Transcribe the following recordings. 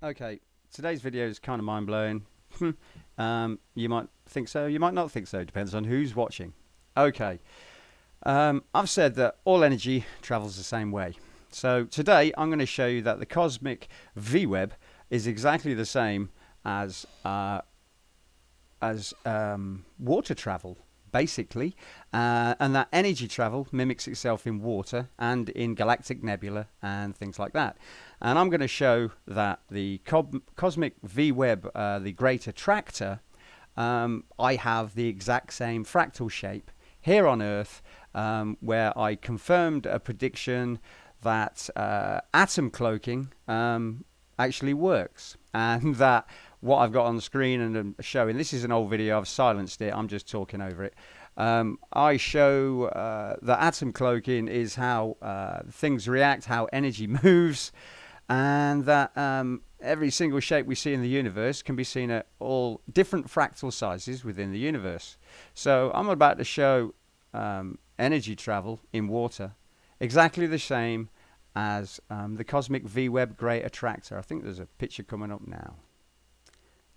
Okay, today's video is kind of mind-blowing. You might think so, you might not think so, depends on who's watching. Okay, I've said that all energy travels the same way. So today I'm going to show you that the cosmic V-web is exactly the same as water travel, basically, and that energy travel mimics itself in water and in galactic nebula and things like that. And I'm going to show that the cosmic V-web, the great attractor, I have the exact same fractal shape here on Earth, where I confirmed a prediction that atom cloaking actually works, and that what I've got on the screen and I'm showing, this is an old video, I've silenced it, I'm just talking over it. I show that atom cloaking is how things react, how energy moves, and that every single shape we see in the universe can be seen at all different fractal sizes within the universe. So I'm about to show energy travel in water exactly the same as the cosmic V-web great attractor. I think there's a picture coming up now.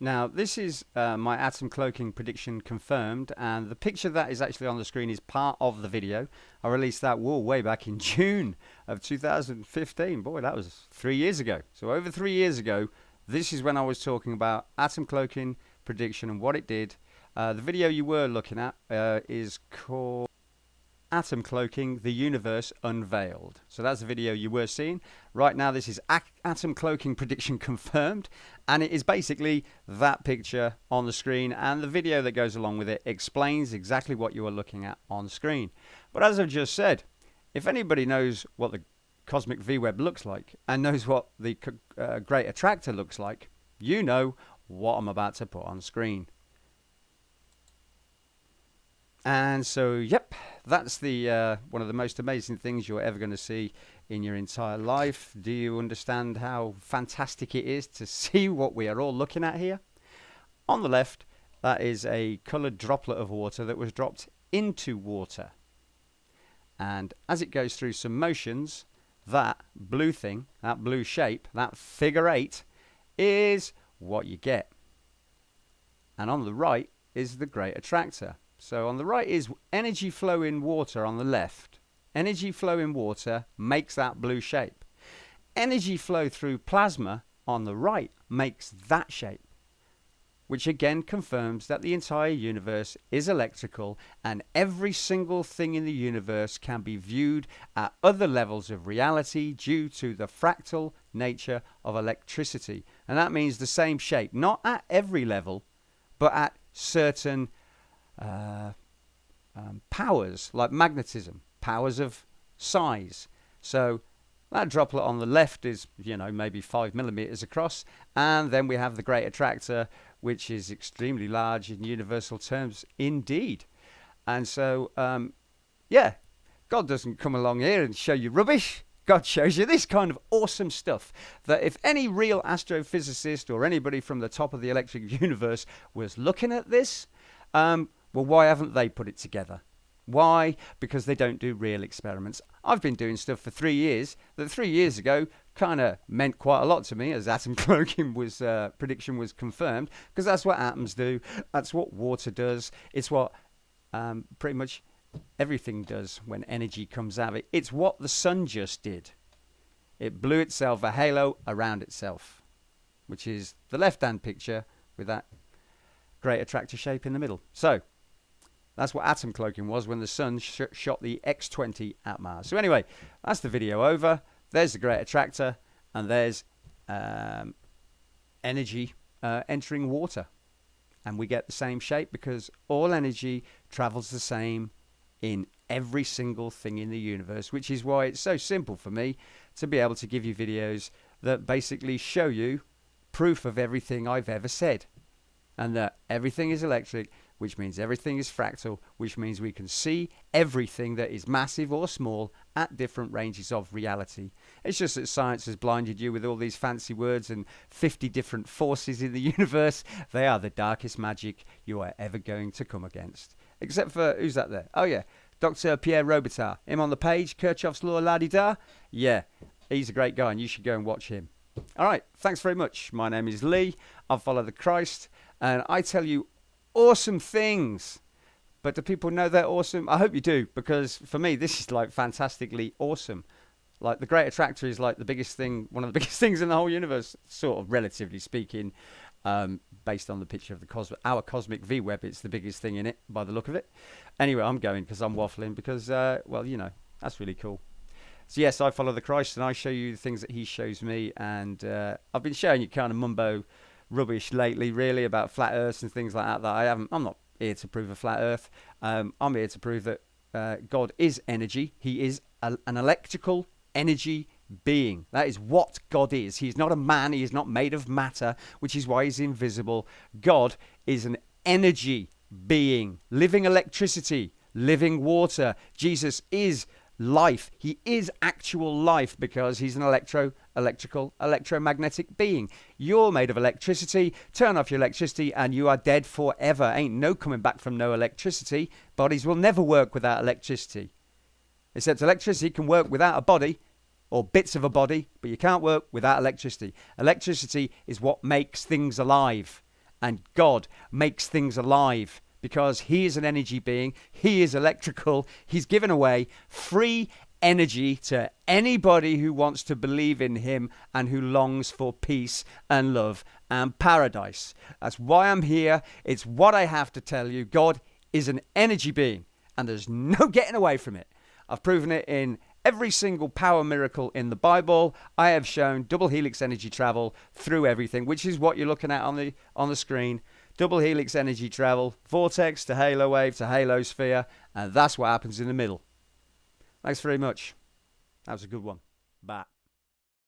Now, this is my atom cloaking prediction confirmed, and the picture that is actually on the screen is part of the video. I released that way back in June of 2015. Boy, that was 3 years ago. So over 3 years ago, this is when I was talking about atom cloaking prediction and what it did. The video you were looking at is called Atom Cloaking, the Universe Unveiled. So that's the video you were seeing. Right now this is Atom Cloaking Prediction Confirmed, and it is basically that picture on the screen, and the video that goes along with it explains exactly what you are looking at on screen. But as I've just said, if anybody knows what the cosmic V-web looks like and knows what the great attractor looks like, you know what I'm about to put on screen. And so, yep, that's the one of the most amazing things you're ever going to see in your entire life. Do you understand how fantastic it is to see what we are all looking at here? On the left, that is a coloured droplet of water that was dropped into water. And as it goes through some motions, that blue thing, that blue shape, that figure 8, is what you get. And on the right is the great attractor. So on the right is energy flow in water on the left. Energy flow in water makes that blue shape. Energy flow through plasma on the right makes that shape, which again confirms that the entire universe is electrical, and every single thing in the universe can be viewed at other levels of reality due to the fractal nature of electricity. And that means the same shape, not at every level, but at certain powers, like magnetism, powers of size. So that droplet on the left is, you know, maybe 5 millimeters across, and then we have the great attractor, which is extremely large in universal terms indeed. And so, yeah, God doesn't come along here and show you rubbish. God shows you this kind of awesome stuff that if any real astrophysicist or anybody from the top of the electric universe was looking at this, well, why haven't they put it together? Why? Because they don't do real experiments. I've been doing stuff for 3 years that 3 years ago kind of meant quite a lot to me, as atom cloaking was prediction was confirmed, because that's what atoms do. That's what water does. It's what pretty much everything does when energy comes out of it. It's what the sun just did. It blew itself a halo around itself, which is the left-hand picture with that great attractor shape in the middle. So that's what atom cloaking was when the sun shot the X-20 at Mars. So anyway, that's the video over. There's the great attractor, and there's energy entering water. And we get the same shape because all energy travels the same in every single thing in the universe, which is why it's so simple for me to be able to give you videos that basically show you proof of everything I've ever said. And that everything is electric, which means everything is fractal, which means we can see everything that is massive or small at different ranges of reality. It's just that science has blinded you with all these fancy words and 50 different forces in the universe. They are the darkest magic you are ever going to come against. Except for, who's that there? Oh yeah, Dr. Pierre Robitaille. Him on the page, Kirchhoff's Law, la-di-da. Yeah, he's a great guy and you should go and watch him. All right, thanks very much. My name is Lee. I follow the Christ, and I tell you awesome things. But do people know they're awesome? I hope you do, because for me, this is like fantastically awesome. Like the Great Attractor is like the biggest thing, one of the biggest things in the whole universe, sort of relatively speaking, based on the picture of our cosmic V web. It's the biggest thing in it by the look of it. Anyway, I'm going because I'm waffling because, well, that's really cool. So yes, I follow the Christ and I show you the things that he shows me. And I've been showing you kind of mumbo rubbish lately, really, about flat Earths and things like that. I'm not here to prove a flat Earth. I'm here to prove that God is energy. He is an electrical energy being. That is what God is. He's not a man. He is not made of matter, which is why he's invisible. God is an energy being, living electricity, living water. Jesus is life. He is actual life because he's an electromagnetic being. You're made of electricity. Turn off your electricity and you are dead forever. Ain't no coming back from no electricity. Bodies will never work without electricity. Except electricity can work without a body or bits of a body, but you can't work without electricity. Electricity is what makes things alive. And God makes things alive because he is an energy being. He is electrical. He's given away free energy to anybody who wants to believe in him and who longs for peace and love and paradise. That's why I'm here. It's what I have to tell you. God is an energy being, and there's no getting away from it. I've proven it in every single power miracle in the Bible. I have shown double helix energy travel through everything, which is what you're looking at on the screen. Double helix energy travel, vortex to halo wave to halo sphere, and that's what happens in the middle. Thanks very much. That was a good one. Bye.